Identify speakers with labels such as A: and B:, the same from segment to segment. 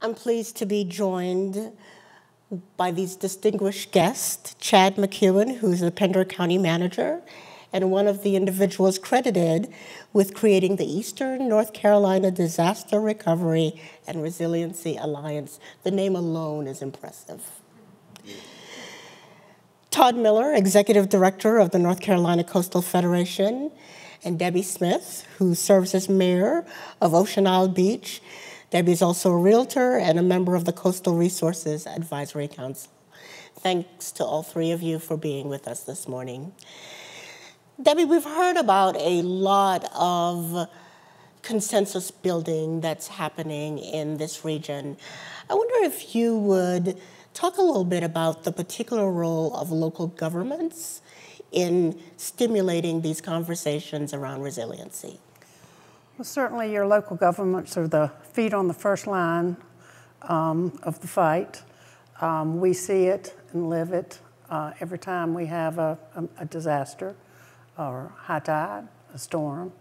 A: I'm pleased to be joined by these distinguished guests, Chad McEwen, who's the Pender County Manager, and one of the individuals credited with creating the Eastern North Carolina Disaster Recovery and Resiliency Alliance. The name alone is impressive. Todd Miller, Executive Director of the North Carolina Coastal Federation, and Debbie Smith, who serves as Mayor of Ocean Isle Beach. Debbie's also a realtor and a member of the Coastal Resources Advisory Council. Thanks to all three of you for being with us this morning. Debbie, we've heard about a lot of consensus building that's happening in this region. I wonder if you would talk a little bit about the particular role of local governments in stimulating these conversations around resiliency.
B: Well, certainly your local governments are the feet on the first line of the fight. We see it and live it every time we have a disaster or high tide, a storm.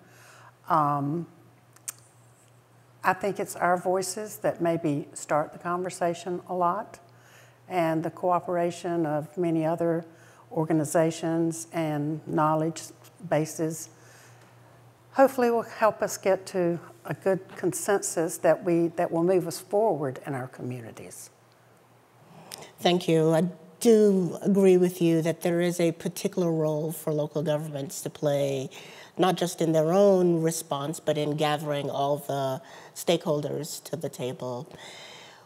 B: I think it's our voices that maybe start the conversation a lot, and the cooperation of many other organizations and knowledge bases hopefully will help us get to a good consensus that will move us forward in our communities.
A: Thank you. I do agree with you that there is a particular role for local governments to play, not just in their own response, but in gathering all the stakeholders to the table.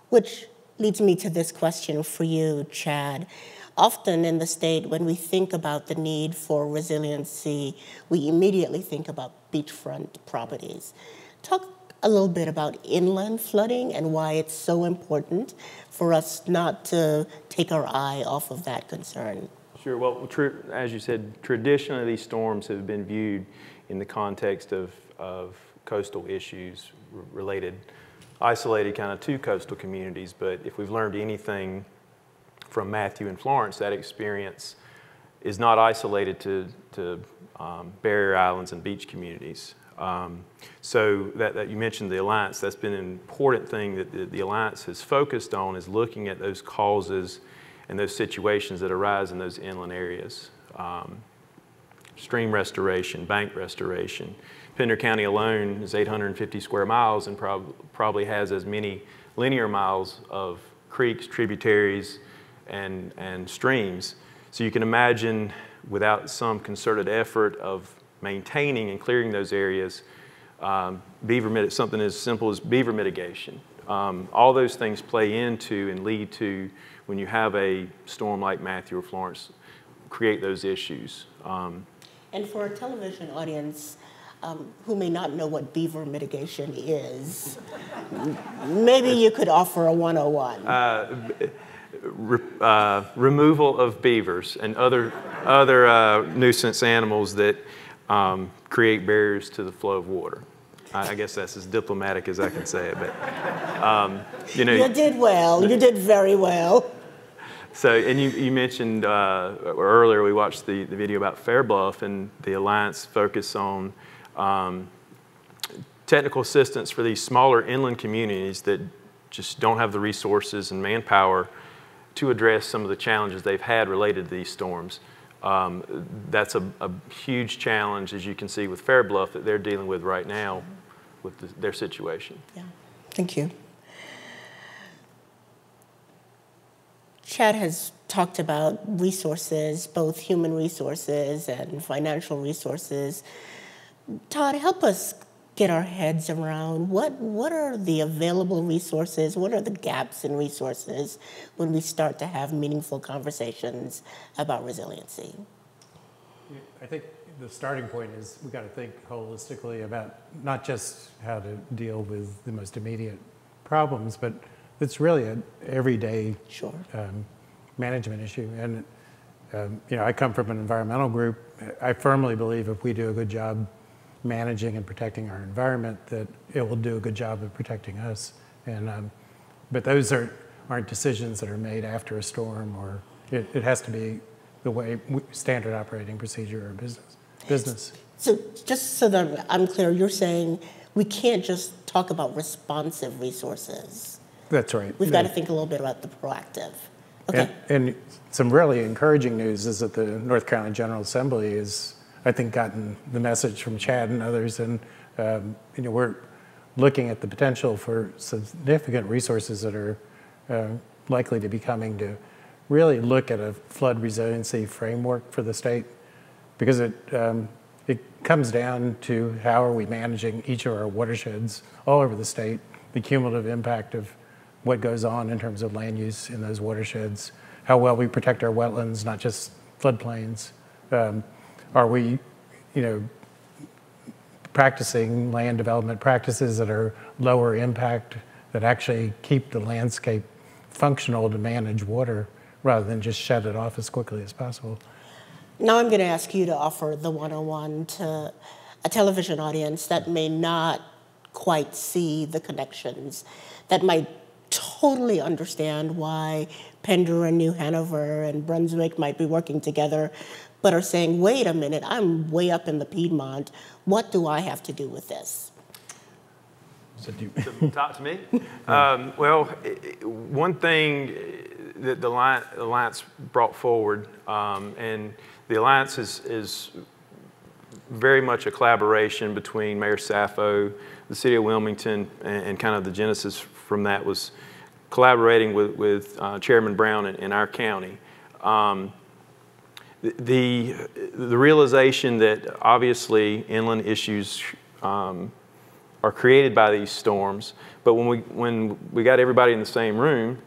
A: Which leads me to this question for you, Chad. Often in the state, when we think about the need for resiliency, we immediately think about beachfront properties. Talk a little bit about inland flooding and why it's so important for us not to take our eye off of that concern.
C: Sure. Well, as you said, traditionally these storms have been viewed in the context of coastal issues related, isolated kind of to coastal communities. But if we've learned anything from Matthew and Florence, that experience is not isolated to barrier islands and beach communities. So that you mentioned the Alliance, that's been an important thing that the Alliance has focused on, is looking at those causes and those situations that arise in those inland areas. Stream restoration, bank restoration. Pender County alone is 850 square miles and probably has as many linear miles of creeks, tributaries, and streams. So you can imagine, without some concerted effort of maintaining and clearing those areas, something as simple as beaver mitigation. All those things play into and lead to, when you have a storm like Matthew or Florence, create those issues.
A: And for a television audience who may not know what beaver mitigation is, maybe you could offer a 101.
C: Removal of beavers and other nuisance animals that create barriers to the flow of water. I guess that's as diplomatic as I can say it, but you know.
A: You did well. You did very well.
C: So, and you mentioned earlier we watched the video about Fairbluff, and the Alliance focus on technical assistance for these smaller inland communities that just don't have the resources and manpower to address some of the challenges they've had related to these storms. That's a huge challenge, as you can see with Fairbluff, that they're dealing with right now with their situation.
A: Yeah, thank you. Chad has talked about resources, both human resources and financial resources. Todd, help us get our heads around what are the available resources, what are the gaps in resources when we start to have meaningful conversations about resiliency?
D: I think the starting point is we got to think holistically about not just how to deal with the most immediate problems, but it's really an everyday management issue. And you know, I come from an environmental group. I firmly believe if we do a good job managing and protecting our environment, that it will do a good job of protecting us. And but those aren't decisions that are made after a storm, or it has to be the way standard operating procedure or business.
A: So just so that I'm clear, you're saying we can't just talk about responsive resources.
D: That's right.
A: We've got to think a little bit about the proactive. Okay.
D: And some really encouraging news is that the North Carolina General Assembly has, I think, gotten the message from Chad and others, and we're looking at the potential for significant resources that are likely to be coming to really look at a flood resiliency framework for the state, because it comes down to how are we managing each of our watersheds all over the state, the cumulative impact of what goes on in terms of land use in those watersheds, how well we protect our wetlands, not just floodplains. Are we, practicing land development practices that are lower impact, that actually keep the landscape functional to manage water rather than just shut it off as quickly as possible?
A: Now I'm going to ask you to offer the 101 to a television audience that may not quite see the connections, that might totally understand why Pender and New Hanover and Brunswick might be working together, but are saying, wait a minute, I'm way up in the Piedmont. What do I have to do with this?
C: Talk to me? Well, one thing that the Alliance brought forward, and the Alliance is very much a collaboration between Mayor Sappho, the City of Wilmington, and kind of the genesis from that was collaborating with Chairman Brown in our county. The realization that obviously inland issues are created by these storms, but when we got everybody in the same room,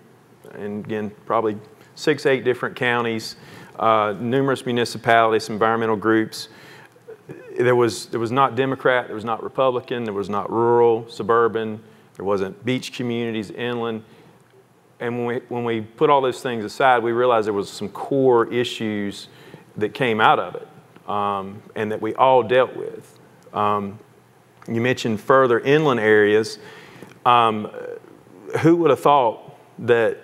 C: and again, probably 6, 8 different counties, numerous municipalities, environmental groups, there was not Democrat, there was not Republican, there was not rural, suburban, there wasn't beach communities, inland. And when we put all those things aside, we realized there was some core issues that came out of it, and that we all dealt with. You mentioned further inland areas. Who would have thought that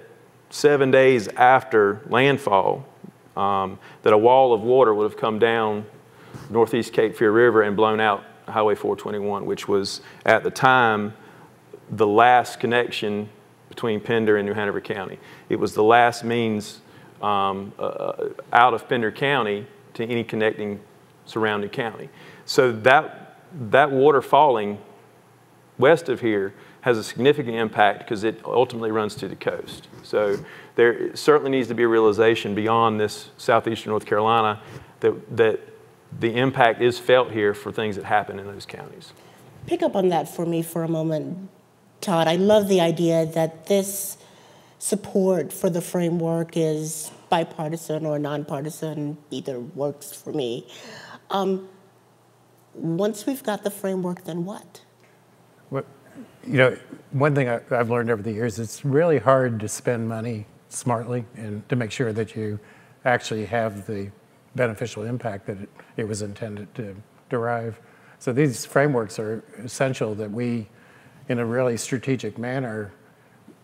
C: 7 days after landfall, that a wall of water would have come down Northeast Cape Fear River and blown out Highway 421, which was at the time the last connection between Pender and New Hanover County. It was the last means out of Pender County to any connecting surrounding county. So that water falling west of here has a significant impact because it ultimately runs to the coast. So there certainly needs to be a realization beyond this southeastern North Carolina that the impact is felt here for things that happen in those counties.
A: Pick up on that for me for a moment, Todd. I love the idea that this support for the framework is bipartisan or nonpartisan, either works for me. Once we've got the framework, then what?
D: Well, one thing I've learned over the years, it's really hard to spend money smartly and to make sure that you actually have the beneficial impact that it was intended to derive. So these frameworks are essential that we, in a really strategic manner,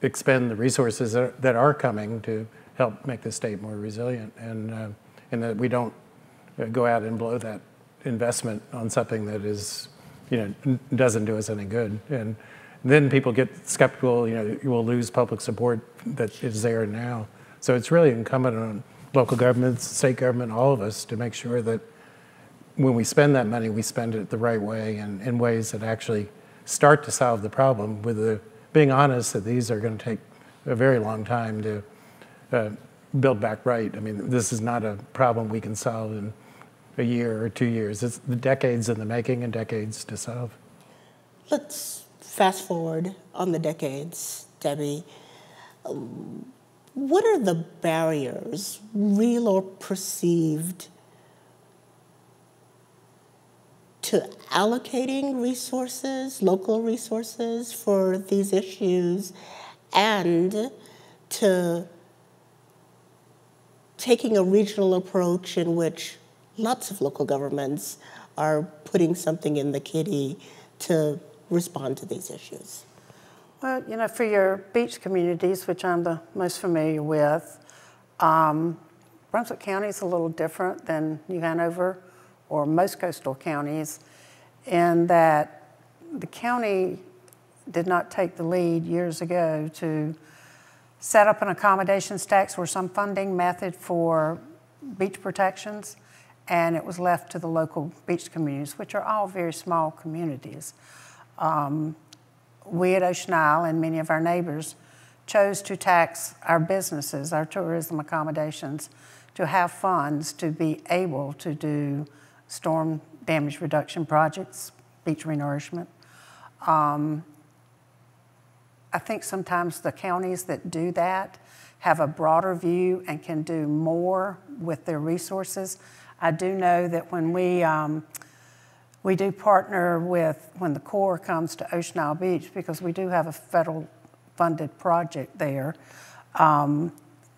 D: expend the resources that are coming to help make the state more resilient, and that we don't go out and blow that investment on something that is, doesn't do us any good. And then people get skeptical, you will lose public support that is there now. So it's really incumbent on local governments, state government, all of us to make sure that when we spend that money, we spend it the right way and in ways that actually start to solve the problem, with being honest that these are going to take a very long time to build back right. I mean, this is not a problem we can solve in a year or 2 years. It's the decades in the making and decades to solve.
A: Let's fast forward on the decades, Debbie. What are the barriers, real or perceived, to allocating resources, local resources for these issues, and to taking a regional approach in which lots of local governments are putting something in the kitty to respond to these issues?
B: Well, for your beach communities, which I'm the most familiar with, Brunswick County is a little different than New Hanover or most coastal counties, in that the county did not take the lead years ago to set up an accommodations tax or some funding method for beach protections, and it was left to the local beach communities, which are all very small communities. We at Ocean Isle and many of our neighbors chose to tax our businesses, our tourism accommodations, to have funds to be able to do storm damage reduction projects, beach renourishment. I think sometimes the counties that do that have a broader view and can do more with their resources. I do know that when we do partner with, when the Corps comes to Ocean Isle Beach, because we do have a federal funded project there,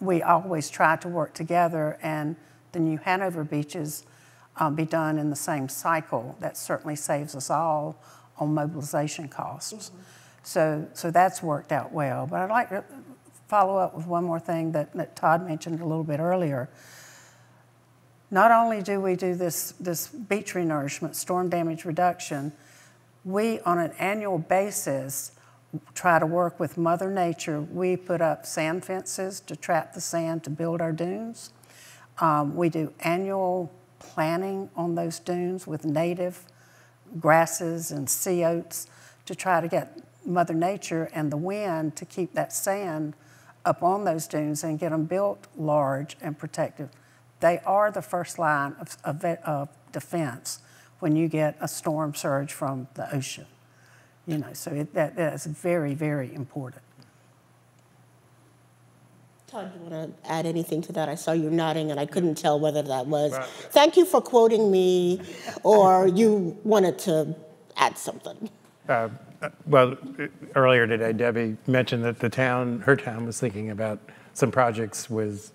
B: we always try to work together, and the New Hanover beaches be done in the same cycle. That certainly saves us all on mobilization costs. So that's worked out well. But I'd like to follow up with one more thing that Todd mentioned a little bit earlier. Not only do we do this beach renourishment, storm damage reduction, we, on an annual basis, try to work with Mother Nature. We put up sand fences to trap the sand to build our dunes. We do annual planting on those dunes with native grasses and sea oats to try to get Mother Nature and the wind to keep that sand up on those dunes and get them built large and protective. They are the first line of defense when you get a storm surge from the ocean. You know, so that is very, very important.
A: Todd, do you want to add anything to that? I saw you nodding, and I couldn't tell whether that was, thank you for quoting me, or you wanted to add something.
D: Well, earlier today, Debbie mentioned that her town was thinking about some projects with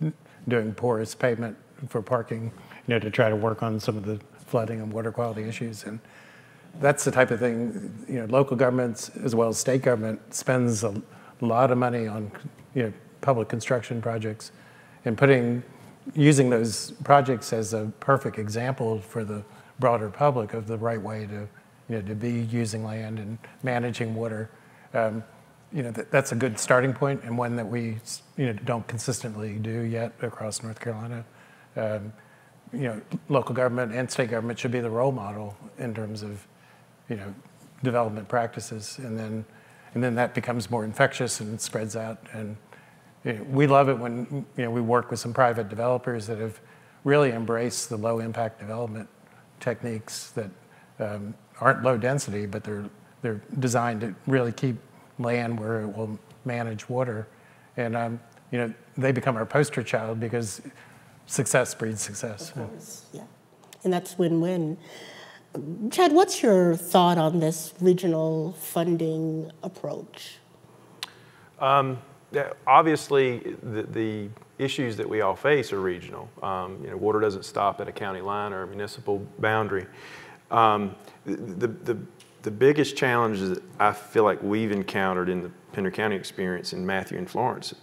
D: doing porous pavement for parking, to try to work on some of the flooding and water quality issues. And that's the type of thing, local governments as well as state government spends a lot of money on, public construction projects, and using those projects as a perfect example for the broader public of the right way to be using land and managing water. That's a good starting point, and one that we don't consistently do yet across North Carolina. Local government and state government should be the role model in terms of development practices, and then that becomes more infectious and spreads out. And we love it when we work with some private developers that have really embraced the low impact development techniques that aren't low density, but they're designed to really keep land where it will manage water. And they become our poster child because success breeds success.
A: Of course, yeah. And that's win-win. Chad, what's your thought on this regional funding approach?
C: Obviously, the issues that we all face are regional. Water doesn't stop at a county line or a municipal boundary. The biggest challenges that I feel like we've encountered in the Pender County experience in Matthew and Florence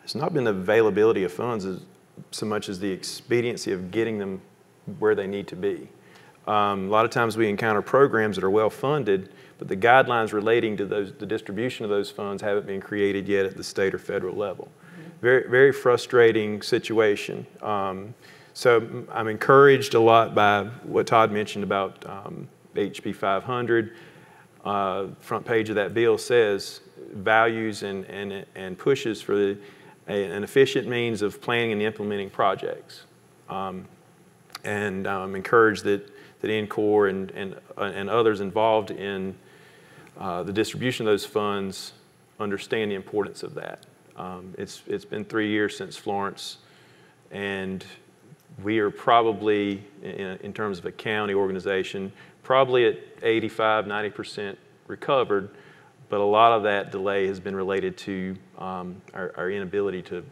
C: has not been the availability of funds so much as the expediency of getting them where they need to be. A lot of times we encounter programs that are well funded, but the guidelines relating to the distribution of those funds haven't been created yet at the state or federal level. Very, very frustrating situation. So I'm encouraged a lot by what Todd mentioned about HB 500. Front page of that bill says values and pushes for an efficient means of planning and implementing projects. And I'm encouraged that NCOR and others involved in the distribution of those funds understand the importance of that. It's been 3 years since Florence, and we are probably, in terms of a county organization, probably at 85, 90% recovered, but a lot of that delay has been related to our inability to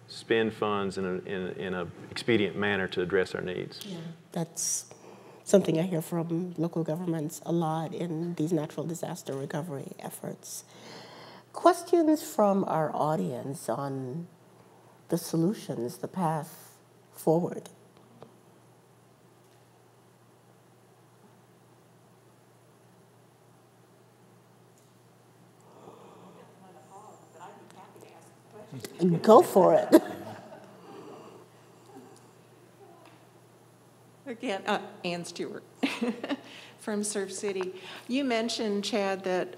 C: spend funds in an expedient manner to address our needs.
A: Yeah, that's something I hear from local governments a lot in these natural disaster recovery efforts. Questions from our audience on the solutions, the path forward? Go for it.
E: Again, Ann Stewart from Surf City. You mentioned, Chad, that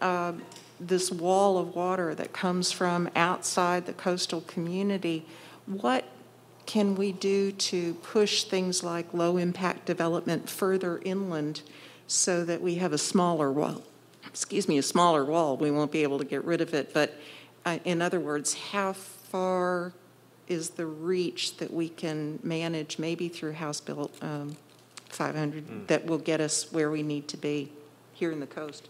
E: this wall of water that comes from outside the coastal community, what can we do to push things like low-impact development further inland so that we have a smaller wall? Excuse me, a smaller wall. We won't be able to get rid of it, but in other words, how far is the reach that we can manage, maybe through House Bill 500, that will get us where we need to be here in the coast?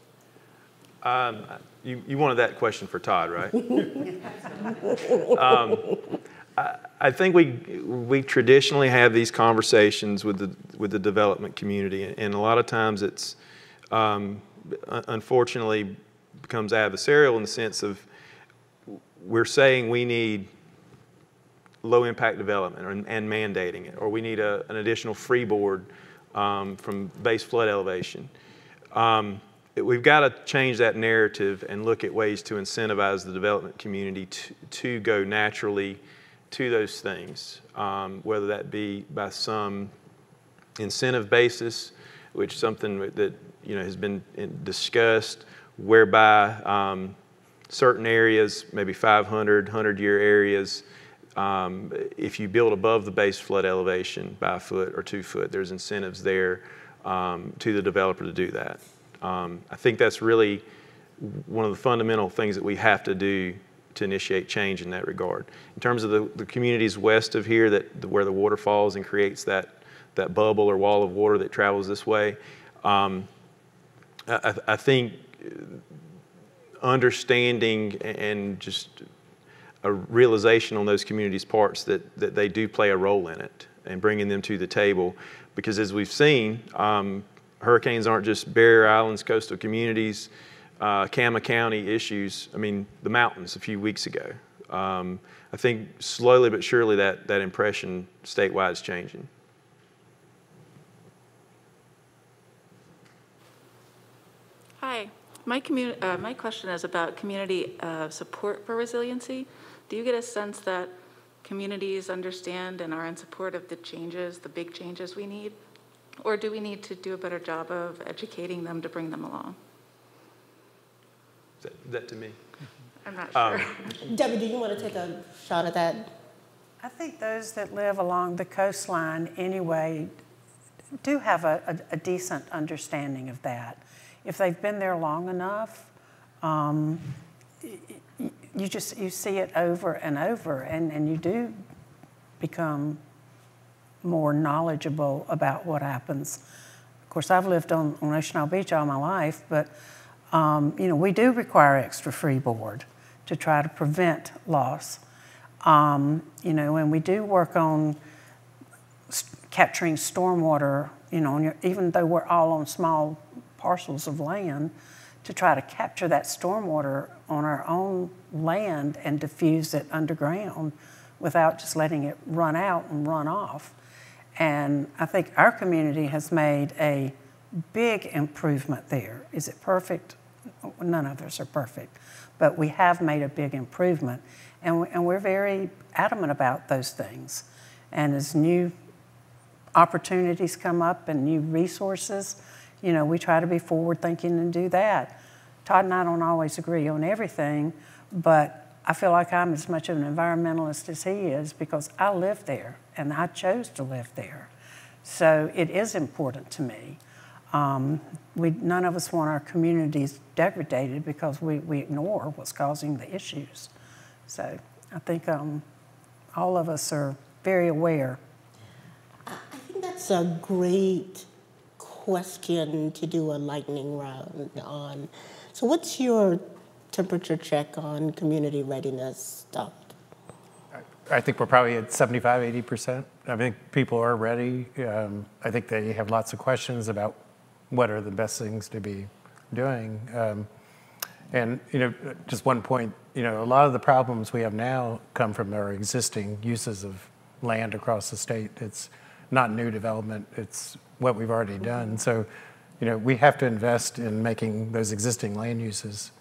C: You wanted that question for Todd, right? I think we traditionally have these conversations with the development community, and a lot of times it's unfortunately becomes adversarial in the sense of we're saying we need low impact development and mandating it, or we need an additional freeboard from base flood elevation. We've got to change that narrative and look at ways to incentivize the development community to go naturally to those things, whether that be by some incentive basis, which is something that has been discussed, whereby certain areas, maybe 500, 100-year areas, if you build above the base flood elevation by a foot or 2 foot, there's incentives there to the developer to do that. I think that's really one of the fundamental things that we have to do to initiate change in that regard. In terms of the communities west of here where the water falls and creates that bubble or wall of water that travels this way, I think understanding and just a realization on those communities' parts that they do play a role in it and bringing them to the table. Because as we've seen, hurricanes aren't just barrier islands, coastal communities, Kama County issues. I mean, the mountains a few weeks ago. I think slowly but surely that impression statewide is changing.
F: Hi, my question is about community support for resiliency. Do you get a sense that communities understand and are in support of the changes, the big changes we need? Or do we need to do a better job of educating them to bring them along?
C: Is that to me?
F: I'm not sure.
A: Debbie, do you want to take a shot at that?
B: I think those that live along the coastline anyway do have a decent understanding of that. If they've been there long enough, you see it over and over, and you do become more knowledgeable about what happens. Of course, I've lived on Ocean Isle Beach all my life, but we do require extra freeboard to try to prevent loss. And we do work on capturing stormwater, even though we're all on small parcels of land, to try to capture that stormwater on our own land and diffuse it underground without just letting it run out and run off. And I think our community has made a big improvement there. Is it perfect? None of us are perfect, but we have made a big improvement, and we're very adamant about those things. And as new opportunities come up and new resources, we try to be forward-thinking and do that. Todd and I don't always agree on everything, but I feel like I'm as much of an environmentalist as he is because I live there and I chose to live there. So it is important to me. None of us want our communities degraded because we ignore what's causing the issues. So I think all of us are very aware.
A: I think that's a great question to do a lightning round on. So what's your temperature check on community readiness, Todd?
D: I think we're probably at 75, 80%. I think people are ready. I think they have lots of questions about what are the best things to be doing. And just one point, a lot of the problems we have now come from our existing uses of land across the state. It's not new development, it's what we've already done. So, we have to invest in making those existing land uses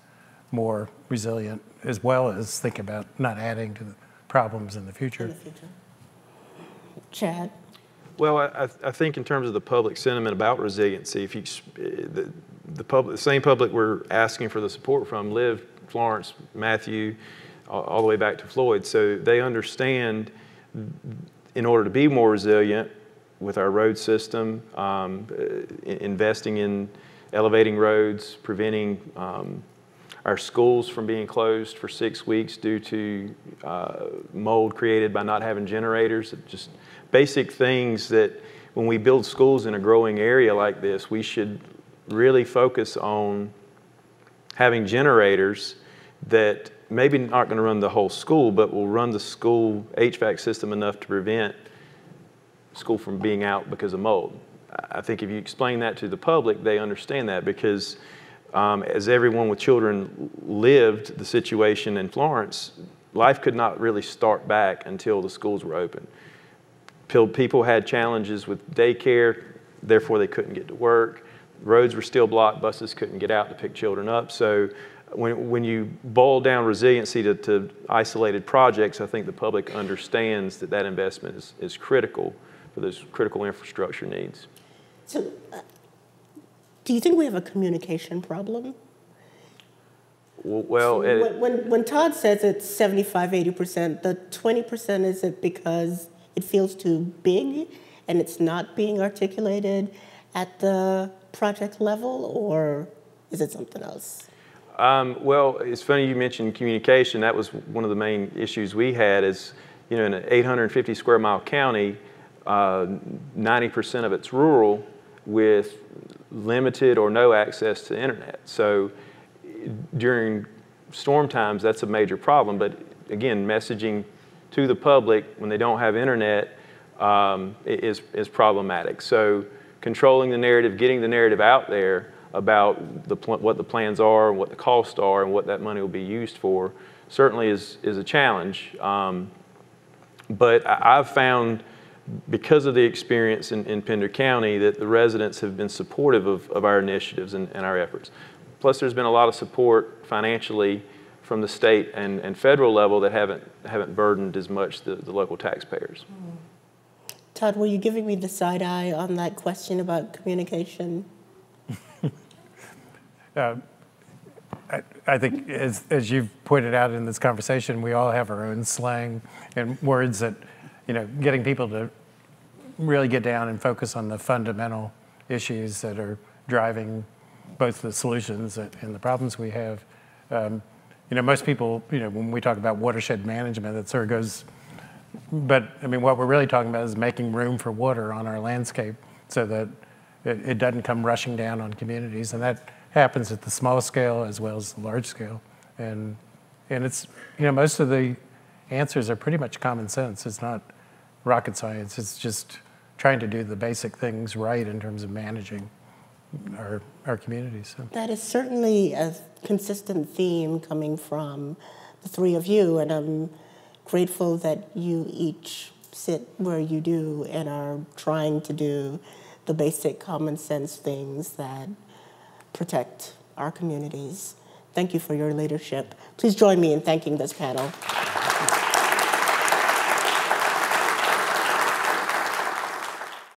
D: more resilient, as well as think about not adding to the problems in the future.
A: In the future. Chad?
C: Well, I think in terms of the public sentiment about resiliency, if you, the same public we're asking for the support from lived Florence, Matthew, all the way back to Floyd. So they understand in order to be more resilient with our road system, investing in elevating roads, preventing our schools from being closed for 6 weeks due to mold created by not having generators. Just basic things that when we build schools in a growing area like this, we should really focus on having generators that maybe aren't going to run the whole school, but will run the school HVAC system enough to prevent school from being out because of mold. I think if you explain that to the public, they understand that, because as everyone with children lived the situation in Florence, life could not really start back until the schools were open. People had challenges with daycare, therefore they couldn't get to work. Roads were still blocked, buses couldn't get out to pick children up. So when you boil down resiliency to isolated projects, I think the public understands that that investment is critical for those critical infrastructure needs.
A: So, do you think we have a communication problem?
C: Well,
A: when Todd says it's 75, 80%, the 20%, is it because it feels too big and it's not being articulated at the project level, or is it something else?
C: Well, it's funny you mentioned communication. That was one of the main issues we had is, in an 850 square mile county, 90% of it's rural with limited or no access to the internet. So during storm times, that's a major problem. But again, messaging to the public when they don't have internet is problematic. So controlling the narrative, getting the narrative out there about what the plans are, what the costs are, and what that money will be used for certainly is a challenge. But I've found, because of the experience in Pender County, that the residents have been supportive of our initiatives and our efforts. Plus, there's been a lot of support financially from the state and federal level that haven't burdened as much the local taxpayers.
A: Todd, were you giving me the side eye on that question about communication?
D: I think, as you've pointed out in this conversation, we all have our own slang and words that, getting people to really get down and focus on the fundamental issues that are driving both the solutions and the problems we have. Most people, when we talk about watershed management, that sort of goes, but what we're really talking about is making room for water on our landscape so that it doesn't come rushing down on communities, and that happens at the small scale as well as the large scale. And it's, most of the answers are pretty much common sense. It's not rocket science. It's just trying to do the basic things right in terms of managing our communities. So.
A: That is certainly a consistent theme coming from the three of you, and I'm grateful that you each sit where you do and are trying to do the basic common sense things that protect our communities. Thank you for your leadership. Please join me in thanking this panel.